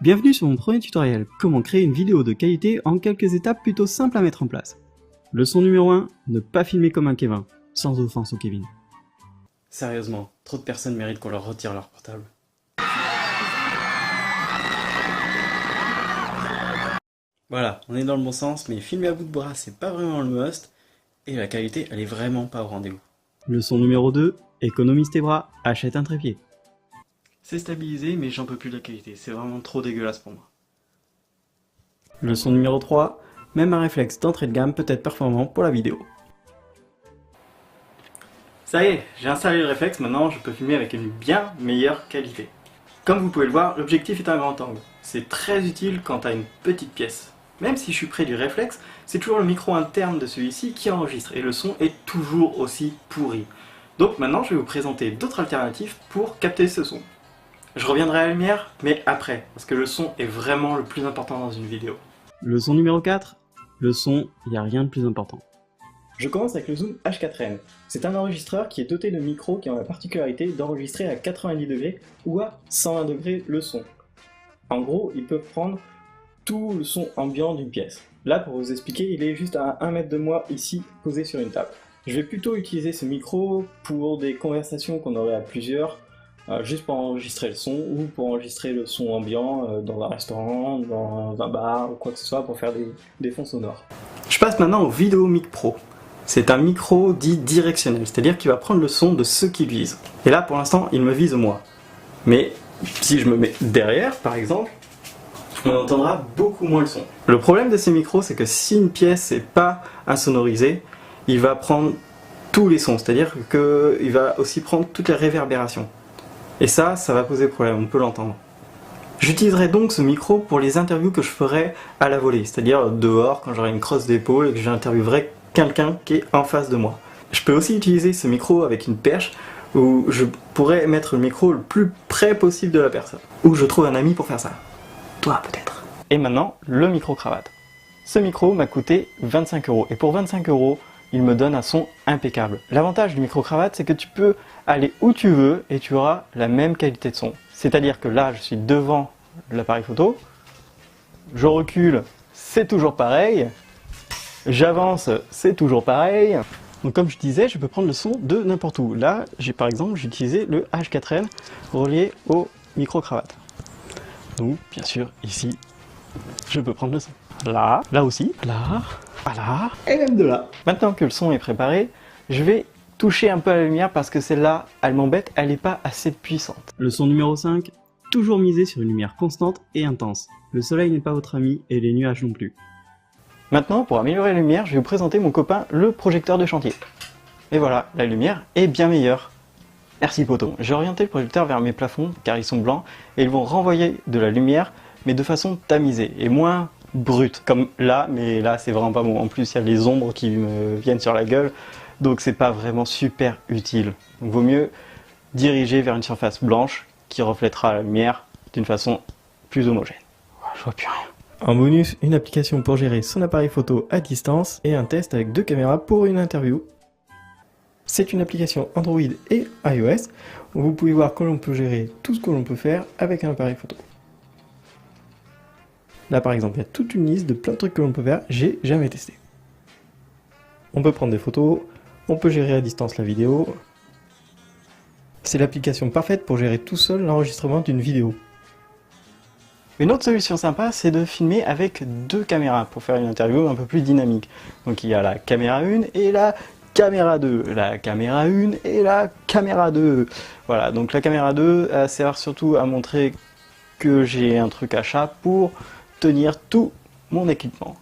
Bienvenue sur mon premier tutoriel, comment créer une vidéo de qualité en quelques étapes plutôt simples à mettre en place. Leçon numéro 1, ne pas filmer comme un Kevin, sans offense au Kevin. Sérieusement, trop de personnes méritent qu'on leur retire leur portable. Voilà, on est dans le bon sens, mais filmer à bout de bras c'est pas vraiment le must, et la qualité elle est vraiment pas au rendez-vous. Leçon numéro 2, économise tes bras, achète un trépied. C'est stabilisé, mais j'en peux plus de la qualité, c'est vraiment trop dégueulasse pour moi. Leçon numéro 3, même un réflexe d'entrée de gamme peut être performant pour la vidéo. Ça y est, j'ai installé le réflexe, maintenant je peux filmer avec une bien meilleure qualité. Comme vous pouvez le voir, l'objectif est un grand angle. C'est très utile quand tu as une petite pièce. Même si je suis près du réflexe, c'est toujours le micro interne de celui-ci qui enregistre et le son est toujours aussi pourri. Donc maintenant je vais vous présenter d'autres alternatives pour capter ce son. Je reviendrai à la lumière, mais après, parce que le son est vraiment le plus important dans une vidéo. Leçon numéro 4, le son, il n'y a rien de plus important. Je commence avec le Zoom H4n. C'est un enregistreur qui est doté de micros qui ont la particularité d'enregistrer à 90 degrés ou à 120 degrés le son. En gros, ils peuvent prendre tout le son ambiant d'une pièce. Là, pour vous expliquer, il est juste à 1 mètre de moi, ici, posé sur une table. Je vais plutôt utiliser ce micro pour des conversations qu'on aurait à plusieurs, juste pour enregistrer le son, ou pour enregistrer le son ambiant dans un restaurant, dans un bar, ou quoi que ce soit, pour faire des fonds sonores. Je passe maintenant au VideoMic Pro. C'est un micro dit directionnel, c'est-à-dire qu'il va prendre le son de ceux qui visent. Et là, pour l'instant, il me vise moi. Mais si je me mets derrière, par exemple, on entendra beaucoup moins le son. Le problème de ces micros, c'est que si une pièce n'est pas insonorisée, il va prendre tous les sons, c'est-à-dire qu'il va aussi prendre toutes les réverbérations. Et ça va poser problème, on peut l'entendre. J'utiliserai donc ce micro pour les interviews que je ferai à la volée, c'est-à-dire dehors, quand j'aurai une crosse d'épaule et que j'interviewerai quelqu'un qui est en face de moi. Je peux aussi utiliser ce micro avec une perche, où je pourrais mettre le micro le plus près possible de la personne. Ou je trouve un ami pour faire ça. Toi peut-être. Et maintenant, le micro-cravate. Ce micro m'a coûté 25 €. Et pour 25 €, il me donne un son impeccable. L'avantage du micro-cravate, c'est que tu peux aller où tu veux et tu auras la même qualité de son. C'est-à-dire que là, je suis devant l'appareil photo, je recule, c'est toujours pareil, j'avance, c'est toujours pareil. Donc comme je disais, je peux prendre le son de n'importe où. Là, par exemple, j'ai utilisé le H4n relié au micro-cravate. Donc, bien sûr, ici, je peux prendre le son. Là, là aussi, là, là, et même de là. Maintenant que le son est préparé, je vais toucher un peu à la lumière parce que celle-là, elle m'embête, elle n'est pas assez puissante. Leçon numéro 5, toujours miser sur une lumière constante et intense. Le soleil n'est pas votre ami et les nuages non plus. Maintenant, pour améliorer la lumière, je vais vous présenter mon copain, le projecteur de chantier. Et voilà, la lumière est bien meilleure. Merci poto. J'ai orienté le projecteur vers mes plafonds, car ils sont blancs, et ils vont renvoyer de la lumière, mais de façon tamisée, et moins brute, comme là, mais là c'est vraiment pas bon. En plus, il y a les ombres qui me viennent sur la gueule, donc c'est pas vraiment super utile. Donc vaut mieux diriger vers une surface blanche, qui reflètera la lumière d'une façon plus homogène. Je vois plus rien. En bonus, une application pour gérer son appareil photo à distance et un test avec 2 caméras pour une interview. C'est une application Android et iOS où vous pouvez voir que l'on peut gérer tout ce que l'on peut faire avec un appareil photo. Là par exemple, il y a toute une liste de plein de trucs que l'on peut faire, j'ai jamais testé. On peut prendre des photos, on peut gérer à distance la vidéo. C'est l'application parfaite pour gérer tout seul l'enregistrement d'une vidéo. Une autre solution sympa, c'est de filmer avec 2 caméras pour faire une interview un peu plus dynamique. Donc il y a la caméra 1 et la caméra 2, la caméra 1 et la caméra 2. Voilà, donc la caméra 2, elle sert surtout à montrer que j'ai un truc à chat pour tenir tout mon équipement.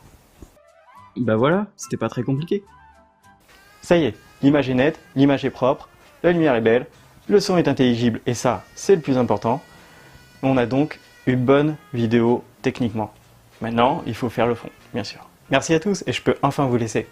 Bah voilà, c'était pas très compliqué. Ça y est, l'image est nette, l'image est propre, la lumière est belle, le son est intelligible et ça, c'est le plus important. On a donc une bonne vidéo techniquement. Maintenant, il faut faire le fond, bien sûr. Merci à tous et je peux enfin vous laisser.